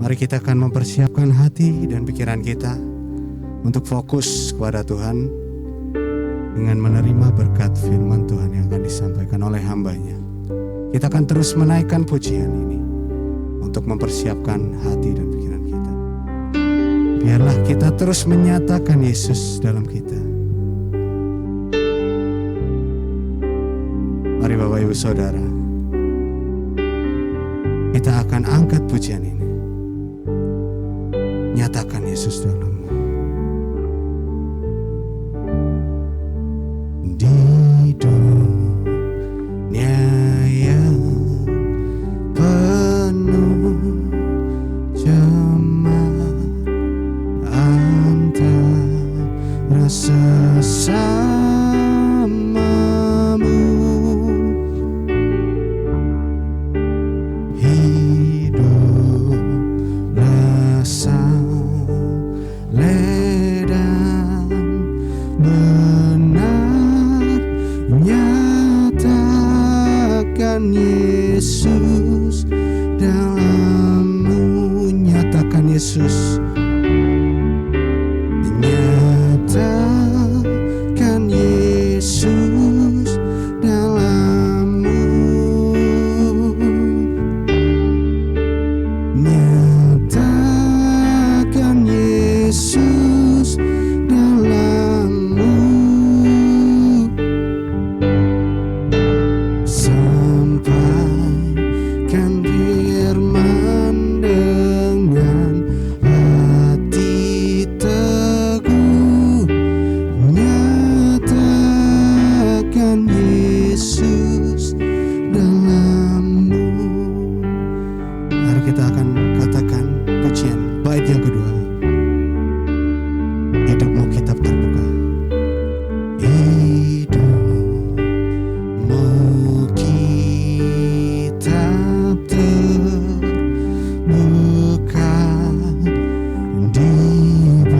Mari kita akan mempersiapkan hati dan pikiran kita untuk fokus kepada Tuhan dengan menerima berkat firman Tuhan yang akan disampaikan oleh hamba-Nya. Kita akan terus menaikkan pujian ini untuk mempersiapkan hati dan pikiran kita. Biarlah kita terus menyatakan Yesus dalam kita. Mari Bapak Ibu Saudara, kita akan angkat pujian ini. Nyatakan Yesus dalammu. Di dunia yang penuh cemar antara sesamamu, hiduplah saleh dan benar, nyatakan Yesus dalammu. Nyatakan Yesus, nyatakan Yesus dalammu, nyatakan Yesus dalammu. Sampaikan firman dengan hati teguh, nyatakan Yesus dalammu. Mari kita akan katakan pujian bait yang kedua. Hidupmu kitab terbuka. Hidupmu kitab terbuka, dibaca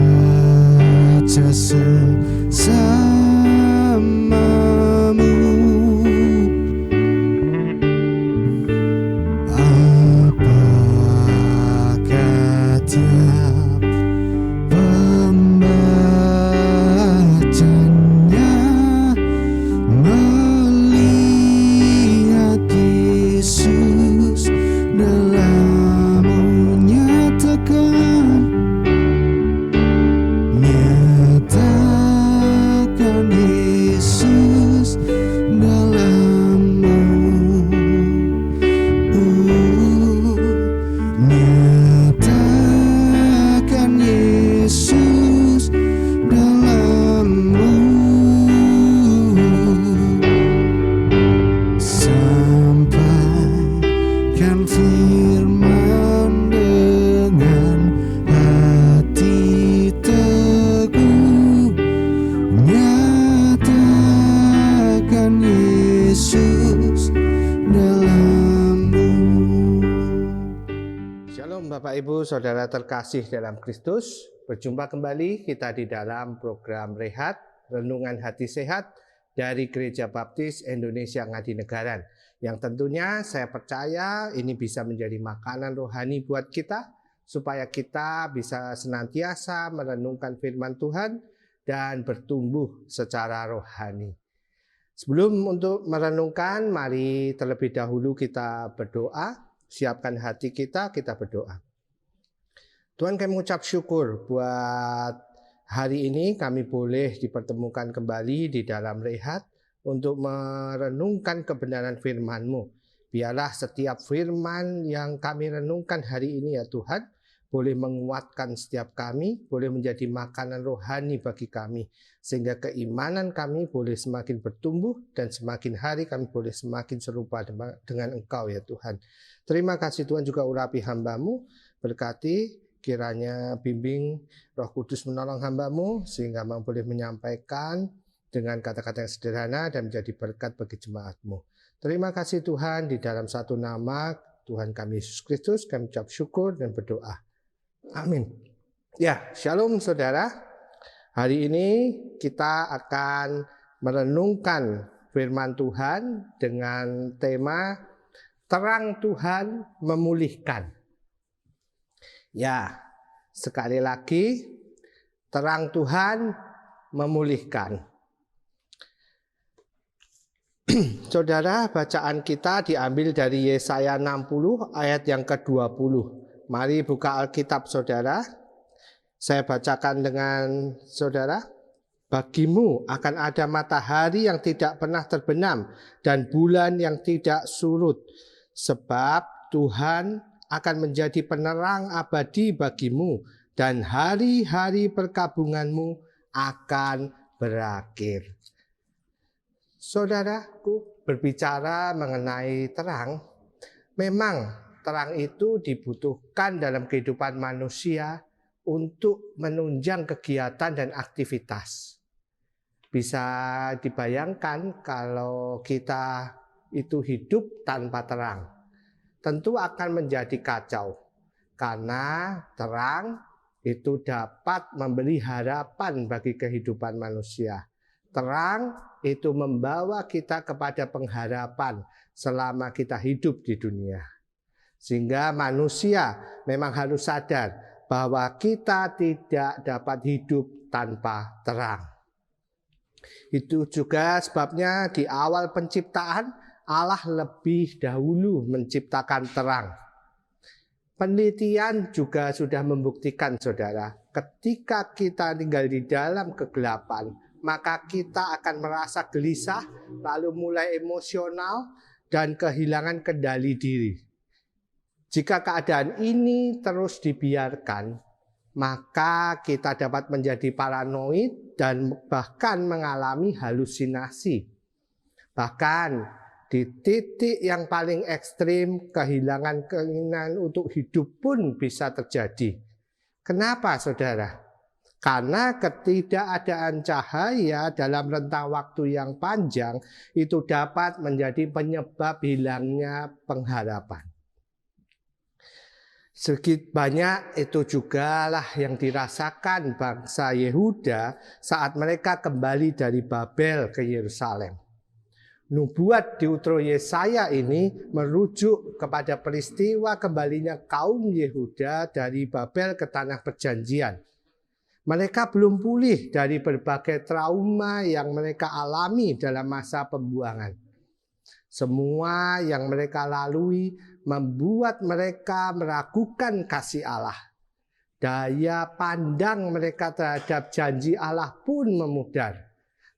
sesamamu. Apakah tiap pembacanya melihat Yesus dalammu? Nyatakan Yesus dalammu. Nyatakan Yesus dalammu. Sampaikan firman dengan hati teguh, nyatakan Yesus dalammu. Shalom Bapak Ibu Saudara terkasih dalam Kristus. Berjumpa kembali kita di dalam program Rehat, Renungan Hati Sehat dari Gereja Baptis Indonesia Ngadinegara. Yang tentunya saya percaya ini bisa menjadi makanan rohani buat kita, supaya kita bisa senantiasa merenungkan firman Tuhan dan bertumbuh secara rohani. Sebelum untuk merenungkan, mari terlebih dahulu kita berdoa. Siapkan hati kita berdoa. Tuhan, kami mengucap syukur buat hari ini kami boleh dipertemukan kembali di dalam Rehat untuk merenungkan kebenaran firman-Mu. Biarlah setiap firman yang kami renungkan hari ini ya Tuhan, boleh menguatkan setiap kami, boleh menjadi makanan rohani bagi kami, sehingga keimanan kami boleh semakin bertumbuh dan semakin hari kami boleh semakin serupa dengan Engkau ya Tuhan. Terima kasih Tuhan, juga urapi hamba-Mu, berkati kiranya bimbing Roh Kudus menolong hamba-Mu sehingga mampu boleh menyampaikan dengan kata-kata yang sederhana dan menjadi berkat bagi jemaat-Mu. Terima kasih Tuhan, di dalam satu nama Tuhan kami Yesus Kristus kami ucap syukur dan berdoa. Amin. Ya, shalom saudara. Hari ini kita akan merenungkan firman Tuhan dengan tema terang Tuhan memulihkan. Ya, sekali lagi, terang Tuhan memulihkan. Saudara, bacaan kita diambil dari Yesaya 60 ayat yang ke-20. Mari buka Alkitab saudara. Saya bacakan dengan saudara. Bagimu akan ada matahari yang tidak pernah terbenam dan bulan yang tidak surut. Sebab Tuhan akan menjadi penerang abadi bagimu dan hari-hari perkabunganmu akan berakhir. Saudaraku, berbicara mengenai terang, memang terang itu dibutuhkan dalam kehidupan manusia untuk menunjang kegiatan dan aktivitas. Bisa dibayangkan kalau kita itu hidup tanpa terang, tentu akan menjadi kacau. Karena terang itu dapat memberi harapan bagi kehidupan manusia. Terang itu membawa kita kepada pengharapan selama kita hidup di dunia. Sehingga manusia memang harus sadar bahwa kita tidak dapat hidup tanpa terang. Itu juga sebabnya di awal penciptaan Allah lebih dahulu menciptakan terang. Penelitian juga sudah membuktikan saudara, ketika kita tinggal di dalam kegelapan, maka kita akan merasa gelisah, lalu mulai emosional dan kehilangan kendali diri. Jika keadaan ini terus dibiarkan, maka kita dapat menjadi paranoid dan bahkan mengalami halusinasi. Bahkan di titik yang paling ekstrim, kehilangan keinginan untuk hidup pun bisa terjadi. Kenapa saudara? Karena ketidakadaan cahaya dalam rentang waktu yang panjang itu dapat menjadi penyebab hilangnya pengharapan. Sedikit banyak itu jugalah yang dirasakan bangsa Yehuda saat mereka kembali dari Babel ke Yerusalem. Nubuat di Utro Yesaya ini merujuk kepada peristiwa kembalinya kaum Yehuda dari Babel ke tanah perjanjian. Mereka belum pulih dari berbagai trauma yang mereka alami dalam masa pembuangan. Semua yang mereka lalui membuat mereka meragukan kasih Allah. Daya pandang mereka terhadap janji Allah pun memudar.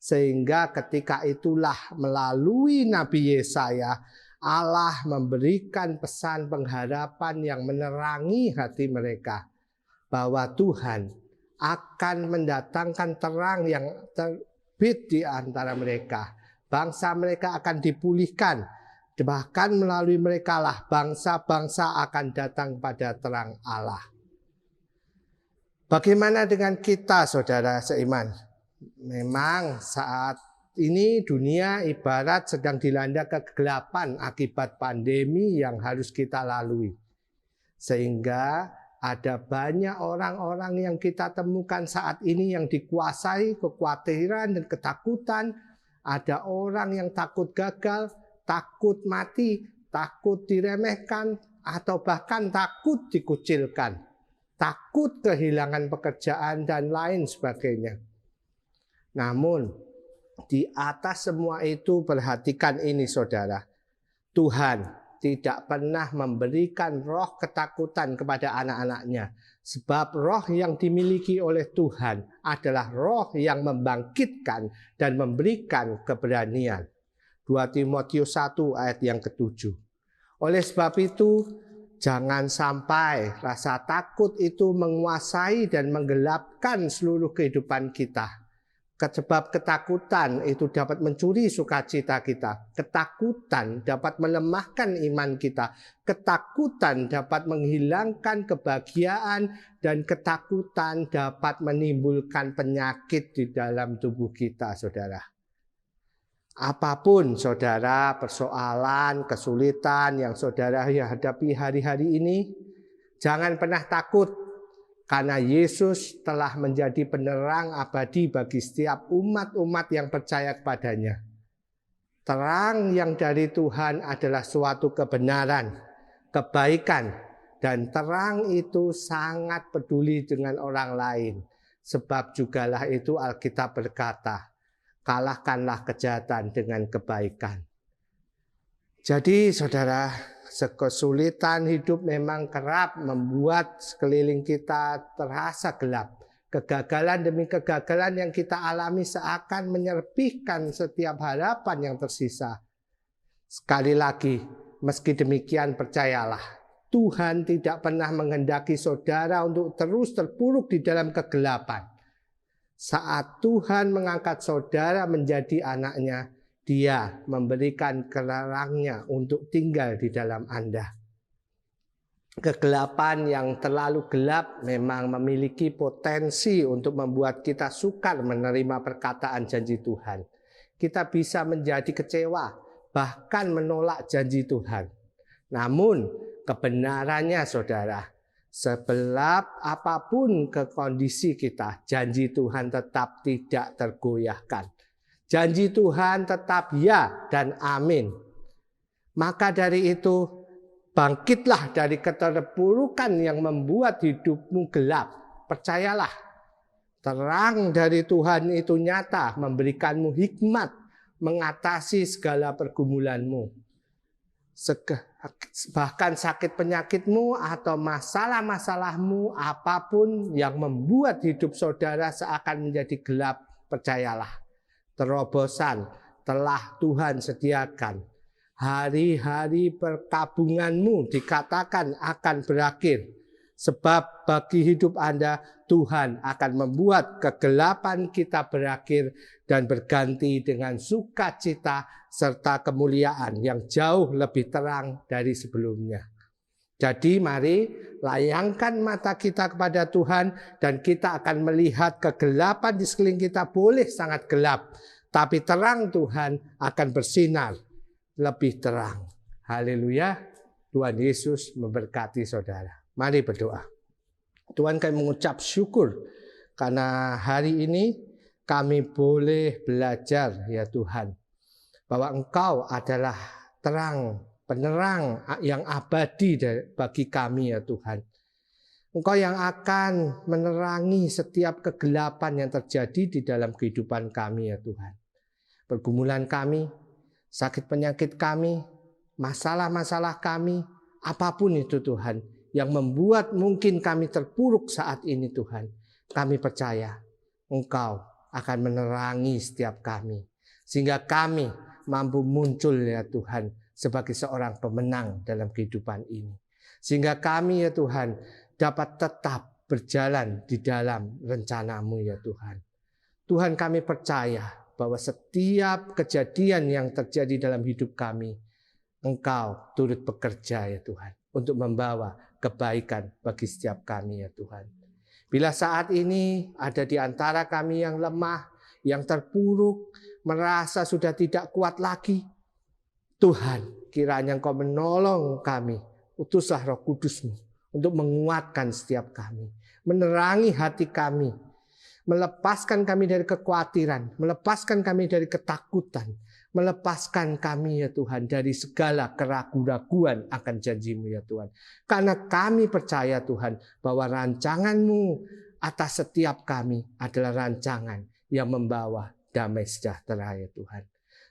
Sehingga ketika itulah melalui Nabi Yesaya, Allah memberikan pesan pengharapan yang menerangi hati mereka. Bahwa Tuhan akan mendatangkan terang yang terbit di antara mereka. Bangsa mereka akan dipulihkan. Bahkan melalui mereka lah bangsa-bangsa akan datang pada terang Allah. Bagaimana dengan kita saudara seiman? Memang saat ini dunia ibarat sedang dilanda kegelapan akibat pandemi yang harus kita lalui. Sehingga ada banyak orang-orang yang kita temukan saat ini yang dikuasai kekhawatiran dan ketakutan. Ada orang yang takut gagal, takut mati, takut diremehkan, atau bahkan takut dikucilkan, takut kehilangan pekerjaan dan lain sebagainya. Namun di atas semua itu perhatikan ini saudara, Tuhan tidak pernah memberikan roh ketakutan kepada anak-anaknya. Sebab roh yang dimiliki oleh Tuhan adalah roh yang membangkitkan dan memberikan keberanian. 2 Timotius 1 ayat yang ke-7. Oleh sebab itu, jangan sampai rasa takut itu menguasai dan menggelapkan seluruh kehidupan kita. Sebab ketakutan itu dapat mencuri sukacita kita. Ketakutan dapat melemahkan iman kita. Ketakutan dapat menghilangkan kebahagiaan. Dan ketakutan dapat menimbulkan penyakit di dalam tubuh kita, saudara. Apapun, saudara, persoalan, kesulitan yang saudara hadapi hari-hari ini, jangan pernah takut. Karena Yesus telah menjadi penerang abadi bagi setiap umat-umat yang percaya kepadanya. Terang yang dari Tuhan adalah suatu kebenaran, kebaikan, Dan terang itu sangat peduli dengan orang lain. Sebab jugalah itu Alkitab berkata, kalahkanlah kejahatan dengan kebaikan. Jadi saudara, kesulitan hidup memang kerap membuat sekeliling kita terasa gelap. Kegagalan demi kegagalan yang kita alami seakan menyerpihkan setiap harapan yang tersisa. Sekali lagi, meski demikian percayalah, Tuhan tidak pernah menghendaki saudara untuk terus terpuruk di dalam kegelapan. Saat Tuhan mengangkat saudara menjadi anaknya, Dia memberikan terangnya untuk tinggal di dalam Anda. Kegelapan yang terlalu gelap memang memiliki potensi untuk membuat kita sukar menerima perkataan janji Tuhan. Kita bisa menjadi kecewa, bahkan menolak janji Tuhan. Namun kebenarannya saudara, segelap apapun ke kondisi kita, janji Tuhan tetap tidak tergoyahkan. Janji Tuhan tetap ya dan amin. Maka dari itu, bangkitlah dari keterpurukan yang membuat hidupmu gelap. Percayalah, terang dari Tuhan itu nyata, memberikanmu hikmat, mengatasi segala pergumulanmu. Bahkan sakit penyakitmu atau masalah-masalahmu, apapun yang membuat hidup saudara seakan menjadi gelap, percayalah, terobosan telah Tuhan sediakan. Hari-hari perkabunganmu dikatakan akan berakhir. Sebab bagi hidup Anda, Tuhan akan membuat kegelapan kita berakhir dan berganti dengan sukacita serta kemuliaan yang jauh lebih terang dari sebelumnya. Jadi mari layangkan mata kita kepada Tuhan dan kita akan melihat kegelapan di sekeliling kita boleh sangat gelap. Tapi terang Tuhan akan bersinar lebih terang. Haleluya. Tuhan Yesus memberkati saudara. Mari berdoa. Tuhan, kami mengucap syukur karena hari ini kami boleh belajar ya Tuhan, bahwa Engkau adalah terang, penerang yang abadi bagi kami ya Tuhan. Engkau yang akan menerangi setiap kegelapan yang terjadi di dalam kehidupan kami ya Tuhan. Pergumulan kami, sakit penyakit kami, masalah-masalah kami, apapun itu Tuhan, yang membuat mungkin kami terpuruk saat ini Tuhan. Kami percaya Engkau akan menerangi setiap kami. Sehingga kami mampu muncul ya Tuhan sebagai seorang pemenang dalam kehidupan ini. Sehingga kami ya Tuhan dapat tetap berjalan di dalam rencana-Mu ya Tuhan. Tuhan, kami percaya bahwa setiap kejadian yang terjadi dalam hidup kami, Engkau turut bekerja ya Tuhan untuk membawa kebaikan bagi setiap kami ya Tuhan. Bila saat ini ada di antara kami yang lemah, yang terpuruk, merasa sudah tidak kuat lagi, Tuhan, kiranya Engkau menolong kami. Utuslah Roh Kudus-Mu untuk menguatkan setiap kami, menerangi hati kami, melepaskan kami dari kekhawatiran, melepaskan kami dari ketakutan, melepaskan kami ya Tuhan dari segala keraguan-raguan akan janji-Mu ya Tuhan. Karena kami percaya Tuhan bahwa rancangan-Mu atas setiap kami adalah rancangan yang membawa damai sejahtera ya Tuhan.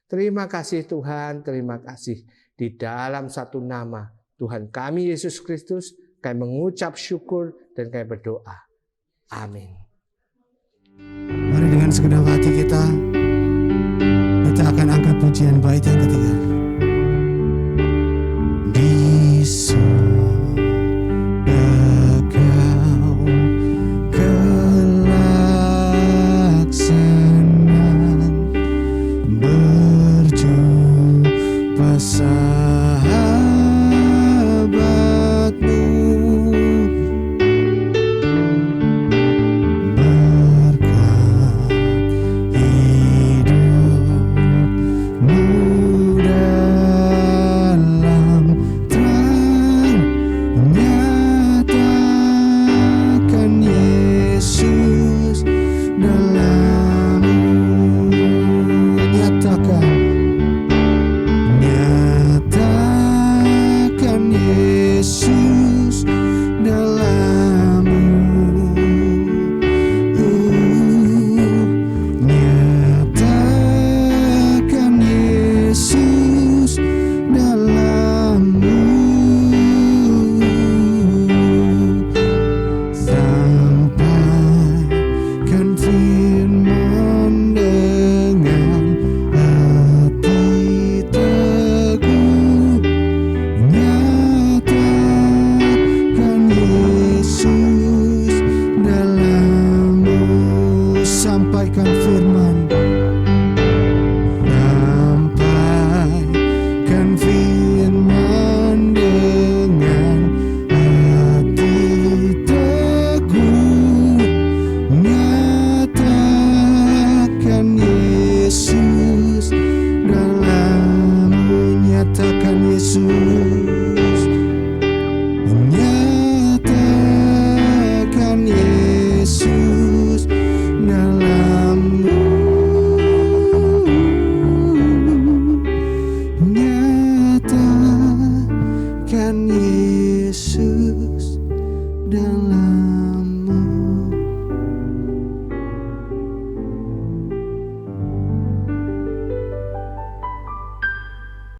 Terima kasih Tuhan, terima kasih. Di dalam satu nama Tuhan kami Yesus Kristus, kami mengucap syukur dan kami berdoa. Amin. Mari dengan segenap hati kita akan angkat pujian bait yang ketiga.